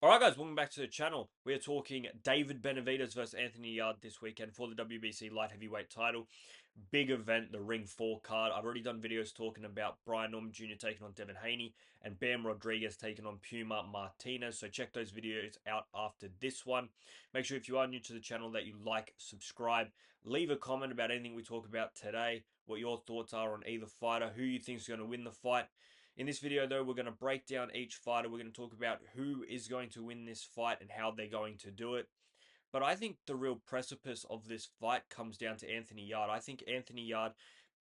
Alright guys, welcome back to the channel. We are talking David Benavidez versus Anthony Yarde this weekend for the WBC light heavyweight title. Big event, the Ring 4 card. I've already done videos talking about Brian Norman Jr. taking on Devin Haney and Bam Rodriguez taking on Puma Martinez. So check those videos out after this one. Make sure if you are new to the channel that you like, subscribe, leave a comment about anything we talk about today, what your thoughts are on either fighter, who you think is going to win the fight. In this video, though, we're going to break down each fighter. We're going to talk about who is going to win this fight and how they're going to do it. But I think the real precipice of this fight comes down to Anthony Yarde. I think Anthony Yarde,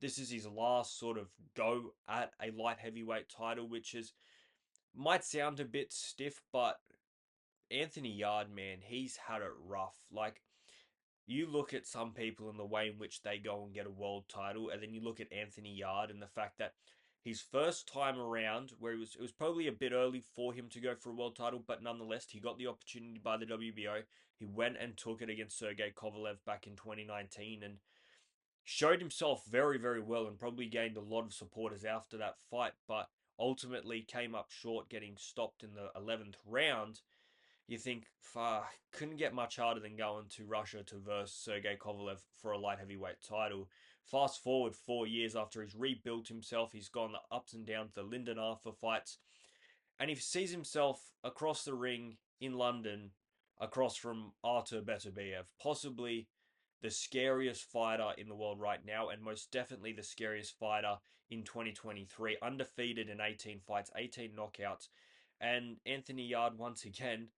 this is his last sort of go at a light heavyweight title, which is might sound a bit stiff, but Anthony Yarde, man, he's had it rough. Like, you look at some people and the way in which they go and get a world title, and then you look at Anthony Yarde and the fact that his first time around, where it was probably a bit early for him to go for a world title, but nonetheless, he got the opportunity by the WBO. He went and took it against Sergey Kovalev back in 2019 and showed himself very, very well and probably gained a lot of supporters after that fight, but ultimately came up short, getting stopped in the 11th round. You think, couldn't get much harder than going to Russia to verse Sergey Kovalev for a light heavyweight title. Fast forward 4 years after he's rebuilt himself, he's gone the ups and downs, the Lyndon Arthur fights, and he sees himself across the ring in London, across from Artur Beterbiev, possibly the scariest fighter in the world right now, and most definitely the scariest fighter in 2023. Undefeated in 18 fights, 18 knockouts, and Anthony Yarde once again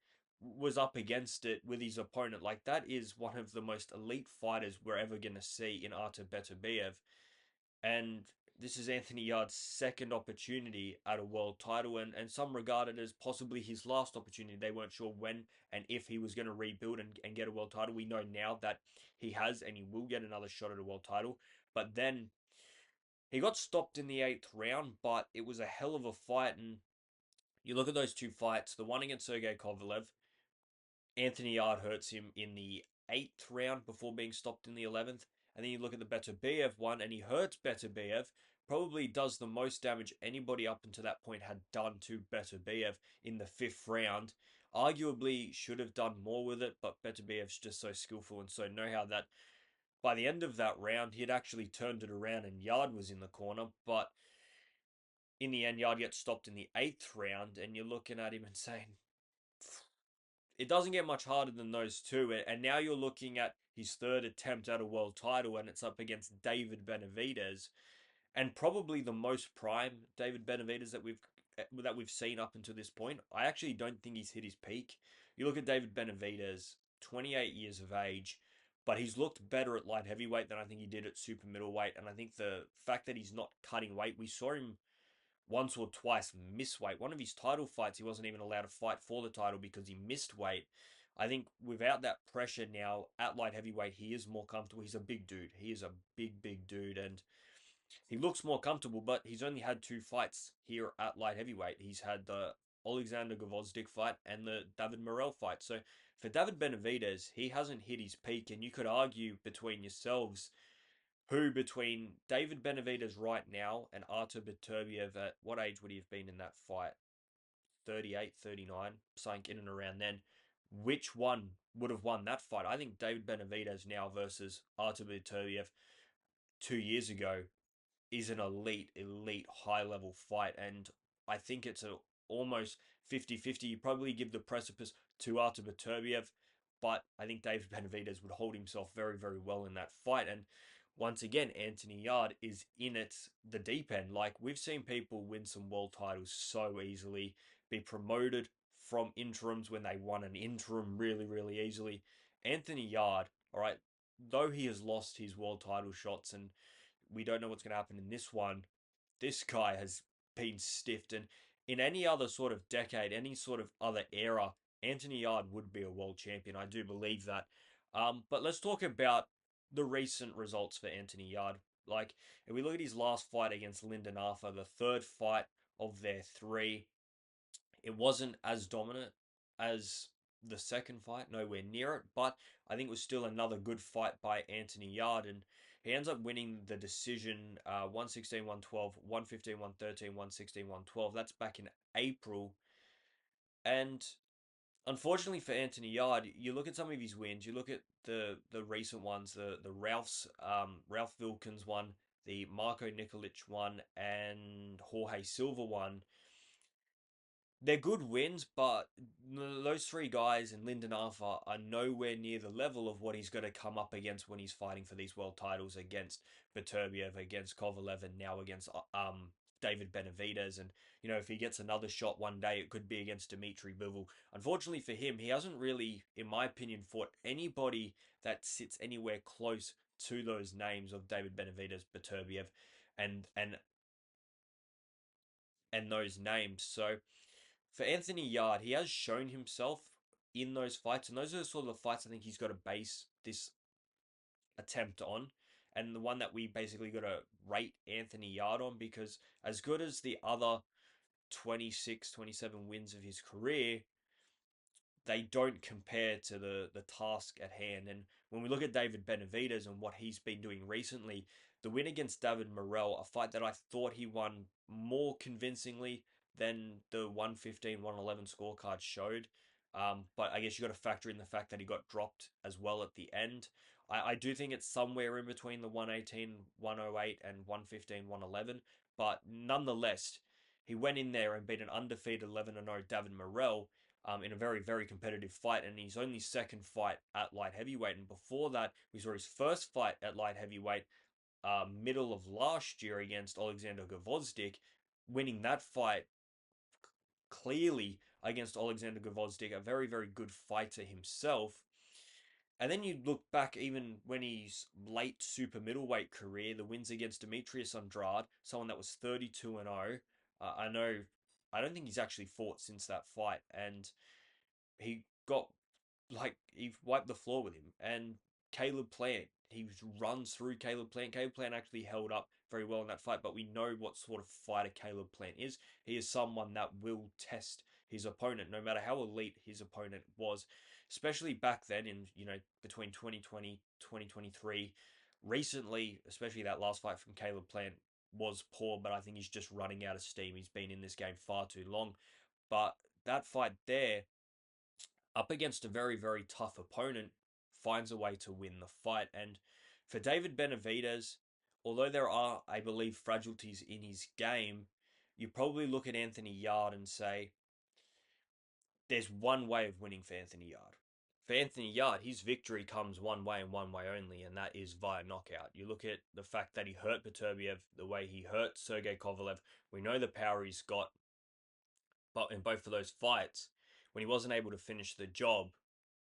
was up against it with his opponent. Like, that is one of the most elite fighters we're ever going to see in Artur Beterbiev. And this is Anthony Yarde's second opportunity at a world title, and some regard it as possibly his last opportunity. They weren't sure when and if he was going to rebuild and get a world title. We know now that he has and he will get another shot at a world title. But then he got stopped in the eighth round, but it was a hell of a fight. And you look at those two fights, the one against Sergey Kovalev, Anthony Yarde hurts him in the eighth round before being stopped in the 11th. And then you look at the Beterbiev one and he hurts Beterbiev. Probably does the most damage anybody up until that point had done to Beterbiev in the fifth round. Arguably should have done more with it, but Beterbiev's just so skillful and so know how that by the end of that round, he had actually turned it around and Yarde was in the corner. But in the end, Yarde gets stopped in the eighth round, and you're looking at him and saying, it doesn't get much harder than those two. And now you're looking at his third attempt at a world title, and it's up against David Benavidez, and probably the most prime David Benavidez that we've seen up until this point. I actually don't think he's hit his peak. You look at David Benavidez, 28 years of age, but he's looked better at light heavyweight than I think he did at super middleweight. And I think the fact that he's not cutting weight, we saw him once or twice miss weight. One of his title fights, he wasn't even allowed to fight for the title because he missed weight. I think without that pressure now at light heavyweight, he is more comfortable. He's a big dude. He is a big, big dude, and he looks more comfortable. But he's only had two fights here at light heavyweight. He's had the Alexander Gvozdyk fight and the David Morrell fight. So for David Benavidez, he hasn't hit his peak, and you could argue between yourselves who between David Benavidez right now and Artur Beterbiev, at what age would he have been in that fight? 38, 39, something in and around then. Which one would have won that fight? I think David Benavidez now versus Artur Beterbiev 2 years ago is an elite, elite high level fight. And I think it's a almost 50-50. You probably give the precipice to Artur Beterbiev, but I think David Benavidez would hold himself very, very well in that fight. And once again, Anthony Yarde is in it the deep end. Like, we've seen people win some world titles so easily, be promoted from interims when they won an interim really, really easily. Anthony Yarde, all right, though he has lost his world title shots and we don't know what's going to happen in this one, this guy has been stiffed. And in any other sort of decade, any sort of other era, Anthony Yarde would be a world champion. I do believe that. But let's talk about the recent results for Anthony Yarde. Like, if we look at his last fight against Lyndon Arthur, the third fight of their three, it wasn't as dominant as the second fight, nowhere near it, but I think it was still another good fight by Anthony Yarde, and he ends up winning the decision 116, 112, 115, 113, 116, 112. That's back in April, and Unfortunately for Anthony Yard, you look at some of his wins. You look at the recent ones, the Ralph Vilkins one, the Marco Nikolic one, and Jorge Silva one. They're good wins, but those three guys and Lyndon Arthur are nowhere near the level of what he's going to come up against when he's fighting for these world titles against Beterbiev, against Kovalev, and now against David Benavidez. And if he gets another shot one day, it could be against Dmitry Bivol. Unfortunately for him, he hasn't really, in my opinion, fought anybody that sits anywhere close to those names of David Benavidez, Beterbiev, and and and those names. So for Anthony Yard, he has shown himself in those fights, and those are sort of the fights I think he's got to base this attempt on, and the one that we basically got to rate Anthony Yard on, because as good as the other 26, 27 wins of his career, they don't compare to the task at hand. And when we look at David Benavidez and what he's been doing recently, the win against David Morrell, a fight that I thought he won more convincingly than the 115-111 scorecard showed. But I guess you got to factor in the fact that he got dropped as well at the end. I do think it's somewhere in between the 118, 108 and 115-111. But nonetheless, he went in there and beat an undefeated 11-0 David Morrell in a very, very competitive fight, and his only second fight at light heavyweight. And before that, we saw his first fight at light heavyweight middle of last year against Alexander Gvozdyk, winning that fight clearly against Alexander Gvozdyk, a very, very good fighter himself. And then you look back even when his late super middleweight career, the wins against Demetrius Andrade, someone that was 32 and 0. I don't think he's actually fought since that fight, and he got he wiped the floor with him. And Caleb Plant, he runs through Caleb Plant. Caleb Plant actually held up very well in that fight, but we know what sort of fighter Caleb Plant is. He is someone that will test his opponent, no matter how elite his opponent was, especially back then in, between 2020, 2023. Recently, especially that last fight from Caleb Plant was poor, but I think he's just running out of steam. He's been in this game far too long. But that fight there, up against a very, very tough opponent, finds a way to win the fight. And for David Benavidez, although there are, I believe, fragilities in his game, you probably look at Anthony Yard and say, there's one way of winning for Anthony Yard. For Anthony Yard, his victory comes one way and one way only, and that is via knockout. You look at the fact that he hurt Beterbiev the way he hurt Sergey Kovalev. We know the power he's got, but in both of those fights, when he wasn't able to finish the job,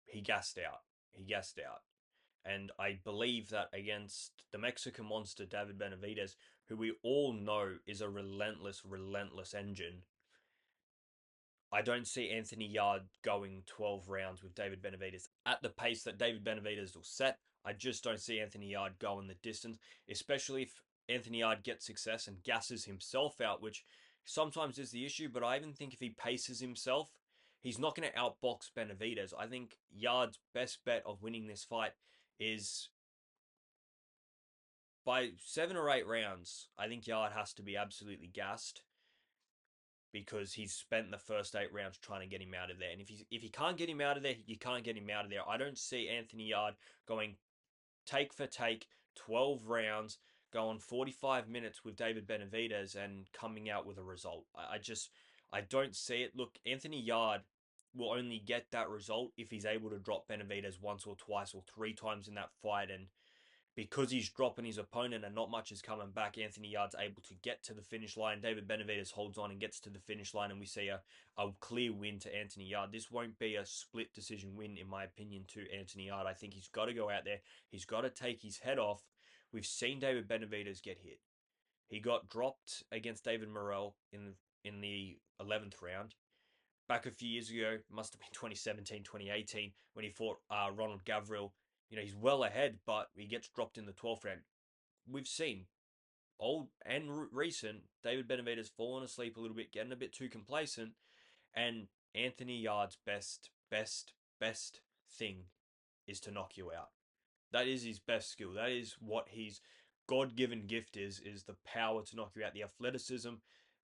he gassed out. He gassed out. And I believe that against the Mexican monster David Benavidez, who we all know is a relentless, relentless engine, I don't see Anthony Yard going 12 rounds with David Benavidez at the pace that David Benavidez will set. I just don't see Anthony Yard going the distance, especially if Anthony Yard gets success and gasses himself out, which sometimes is the issue. But I even think if he paces himself, he's not going to outbox Benavidez. I think Yard's best bet of winning this fight is by 7 or 8 rounds. I think Yard has to be absolutely gassed because he's spent the first 8 rounds trying to get him out of there. And if he can't get him out of there, you can't get him out of there. I don't see Anthony Yard going take for take 12 rounds, going 45 minutes with David Benavidez and coming out with a result. I don't see it. Look, Anthony Yard will only get that result if he's able to drop Benavidez once or twice or 3 times in that fight. And because he's dropping his opponent and not much is coming back, Anthony Yard's able to get to the finish line. David Benavidez holds on and gets to the finish line, and we see a clear win to Anthony Yard. This won't be a split decision win, in my opinion, to Anthony Yard. I think he's got to go out there. He's got to take his head off. We've seen David Benavidez get hit. He got dropped against David Morrell in the 11th round. Back a few years ago, must have been 2017, 2018, when he fought Ronald Gavril. He's well ahead, but he gets dropped in the 12th round. We've seen old and recent David Benavidez falling asleep a little bit, getting a bit too complacent, and Anthony Yard's best thing is to knock you out. That is his best skill. That is what his God-given gift is the power to knock you out, the athleticism,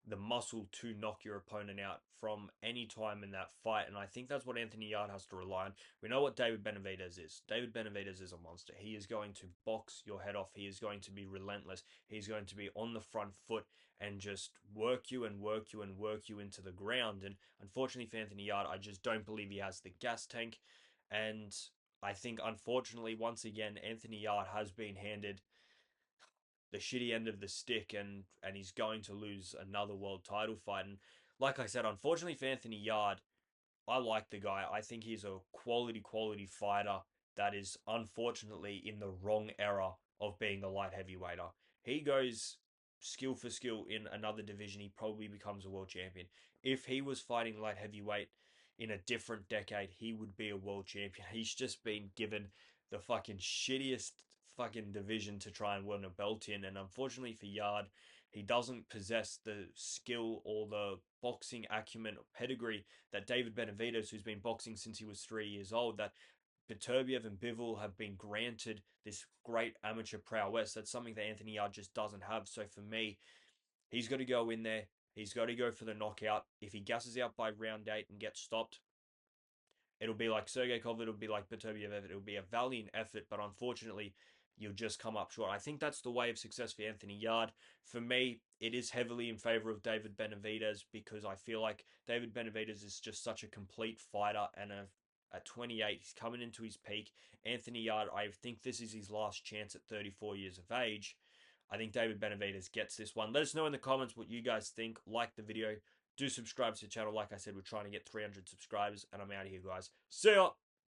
the muscle to knock your opponent out from any time in that fight. And I think that's what Anthony Yarde has to rely on. We know what David Benavidez is. David Benavidez is a monster. He is going to box your head off. He is going to be relentless. He's going to be on the front foot and just work you and work you and work you into the ground. And unfortunately for Anthony Yarde, I just don't believe he has the gas tank. And I think, unfortunately, once again, Anthony Yarde has been handed the shitty end of the stick, and he's going to lose another world title fight. And like I said, unfortunately for Anthony Yarde, I like the guy. I think he's a quality fighter that is unfortunately in the wrong era of being a light heavyweighter. He goes skill for skill in another division, he probably becomes a world champion. If he was fighting light heavyweight in a different decade, he would be a world champion. He's just been given the fucking shittiest fucking division to try and win a belt in, and unfortunately for Yarde, he doesn't possess the skill or the boxing acumen or pedigree that David Benavidez, who's been boxing since he was 3 years old, that Beterbiev and Bivol have been granted this great amateur prowess. That's something that Anthony Yarde just doesn't have. So for me, he's got to go in there. He's got to go for the knockout. If he gasses out by round 8 and gets stopped, it'll be like Sergey Kovalev, it'll be like Beterbiev. It'll be a valiant effort, but unfortunately, you'll just come up short. I think that's the way of success for Anthony Yarde. For me, it is heavily in favor of David Benavidez because I feel like David Benavidez is just such a complete fighter, and at 28, he's coming into his peak. Anthony Yarde, I think this is his last chance at 34 years of age. I think David Benavidez gets this one. Let us know in the comments what you guys think. Like the video. Do subscribe to the channel. Like I said, we're trying to get 300 subscribers, and I'm out of here, guys. See ya!